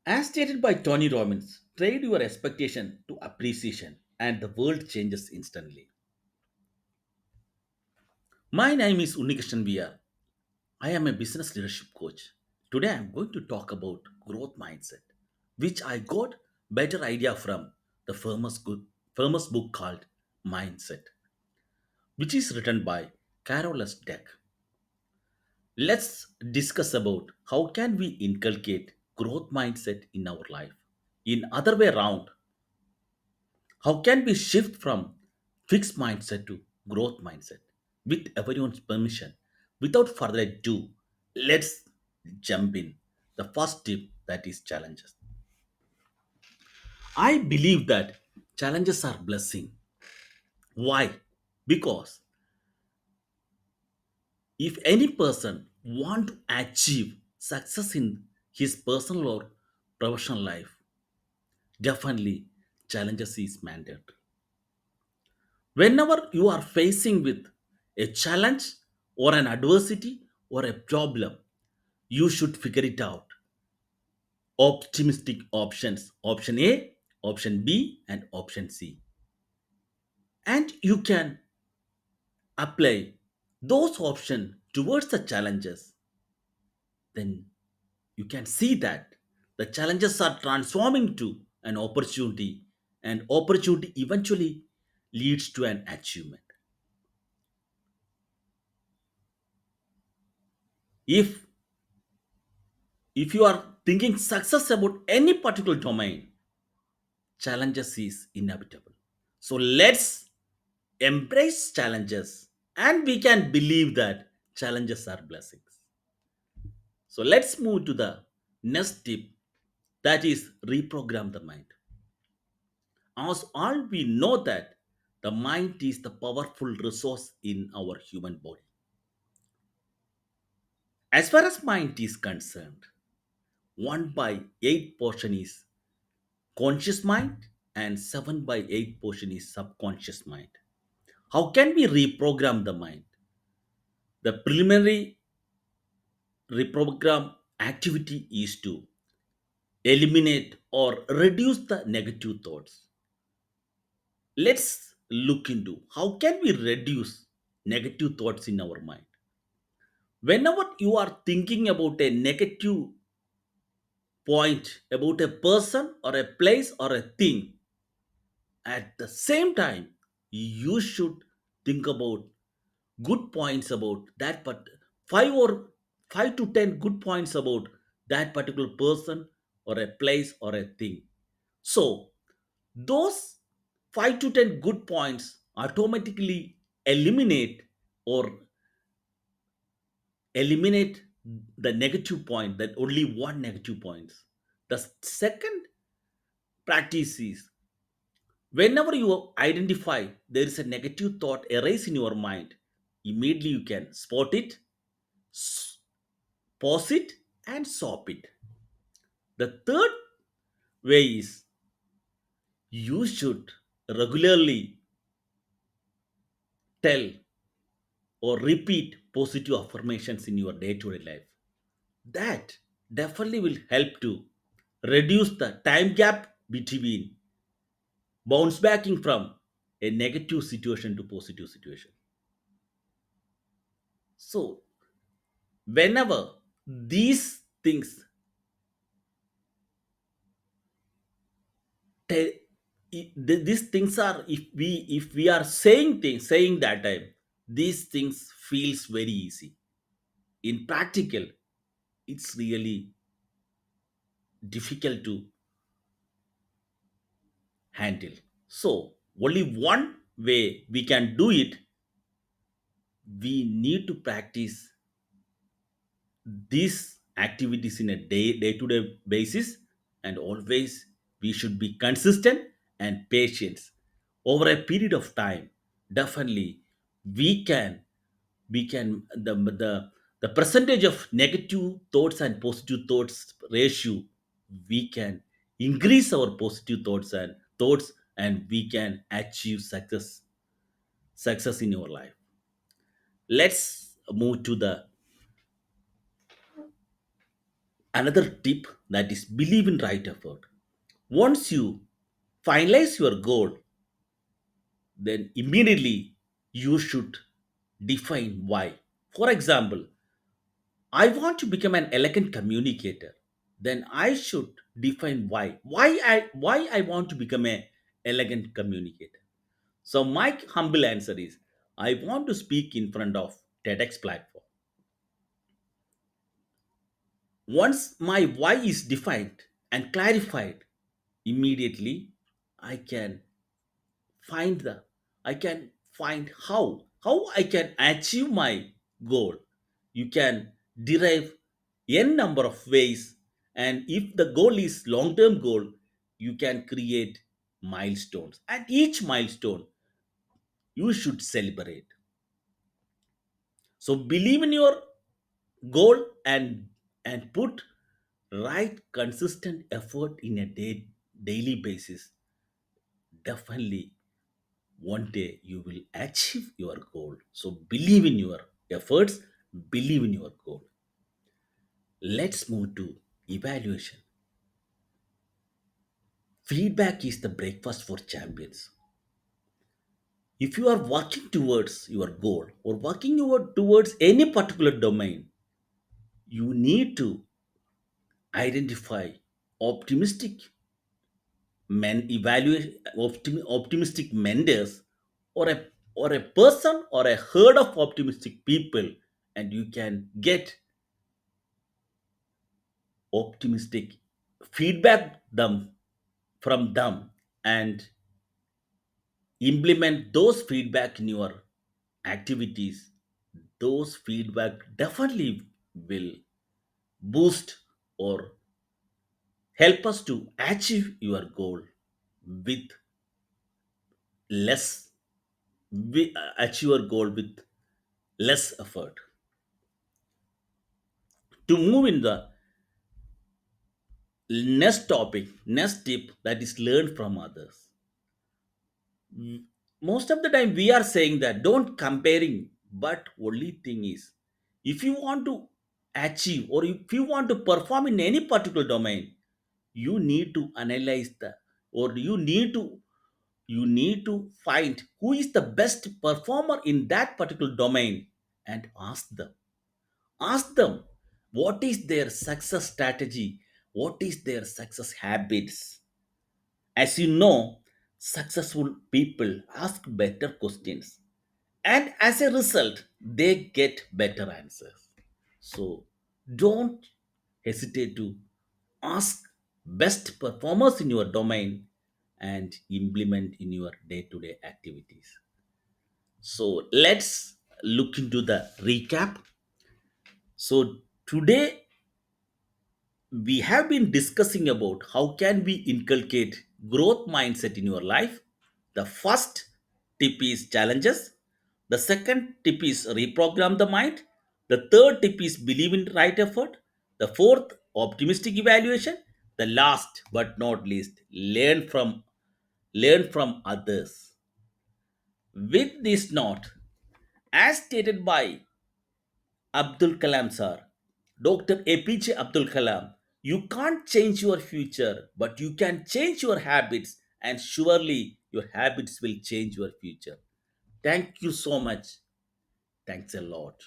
As stated by Tony Robbins, trade your expectation to appreciation and the world changes instantly. My name is Unnikishan VR. I am a business leadership coach. Today I am going to talk about growth mindset, which I got better idea from the famous book called Mindset, which is written by Carolus Deck. Let's discuss about how can we inculcate growth mindset in our life. In other way around, how can we shift from fixed mindset to growth mindset with everyone's permission? Without further ado, let's jump in. The first tip that is challenges. I believe that challenges are blessing. Why? Because if any person want to achieve success in his personal or professional life, definitely challenges is mandatory. Whenever you are facing with a challenge or an adversity or a problem, you should figure it out. Optimistic options, option A, option B, and option C. And you can apply those options towards the challenges. Then you can see that the challenges are transforming to an opportunity, and opportunity eventually leads to an achievement. If if you are thinking success about any particular domain, challenges is inevitable. So let's embrace challenges and we can believe that challenges are blessings. So let's move to the next tip, that is reprogram the mind. As all we know that the mind is the powerful resource in our human body. As far as mind is concerned, 1 by 8 portion is conscious mind and 7 by 8 portion is subconscious mind. How can we reprogram the mind? The preliminary reprogram activity is to eliminate or reduce the negative thoughts. Let's look into how can we reduce negative thoughts in our mind. Whenever you are thinking about a negative point about a person or a place or a thing, at the same time you should think about good points about that, but 5 to 10 good points about that particular person or a place or a thing. So those 5 to 10 good points automatically eliminate or eliminate the negative point, that only one negative points. The second practice is, whenever you identify there is a negative thought arise in your mind, immediately you can spot it, s- pause it, and stop it. The third way is you should regularly tell or repeat positive affirmations in your day to day life. That definitely will help to reduce the time gap between bounce backing from a negative situation to positive situation. So whenever these things these things are, if we are saying that time, these things feels very easy. In practical, it's really difficult to handle. So only one way we can do it, we need to practice these activities in a day to day basis, and always we should be consistent and patient over a period of time. Definitely we can the percentage of negative thoughts and positive thoughts ratio, we can increase our positive thoughts and we can achieve success in your life. Let's move to the Another tip, that is believe in right effort. Once you finalize your goal, then immediately you should define why. For example, I want to become an elegant communicator. Then I should define why. Why I want to become a elegant communicator. So my humble answer is I want to speak in front of TEDx platform. Once my why is defined and clarified, immediately I can find the I can find how I can achieve my goal. You can derive n number of ways, and if the goal is long term goal, you can create milestones, and each milestone you should celebrate. So believe in your goal, and put right consistent effort in a daily basis. Definitely one day you will achieve your goal. So believe in your efforts, believe in your goal. Let's move to evaluation. Feedback is the breakfast for champions. If you are working towards your goal or working towards any particular domain, you need to identify optimistic optimistic mentors, or a person or a herd of optimistic people, and you can get optimistic feedback them from them, and implement those feedback in your activities. Those feedback definitely will boost or help us to achieve your goal with less achieve your goal with less effort. To move in the next topic, next tip, that is learn from others. Most of the time we are saying that don't comparing, but only thing is, if you want to achieve or if you want to perform in any particular domain, you need to analyze the or you need to find who is the best performer in that particular domain, and ask them what is their success strategy, what is their success habits. As you know, successful people ask better questions, and as a result, they get better answers. So don't hesitate to ask best performers in your domain and implement in your day to day activities. So let's look into the recap. So today we have been discussing about how can we inculcate growth mindset in your life. The first tip is challenges, the second tip is reprogram the mind, the third tip is believe in right effort, the fourth optimistic evaluation, the last but not least learn from others. With this note, as stated by Abdul Kalam sir, Dr. APJ Abdul Kalam, you can't change your future, but you can change your habits, and surely your habits will change your future. Thank you so much. Thanks a lot.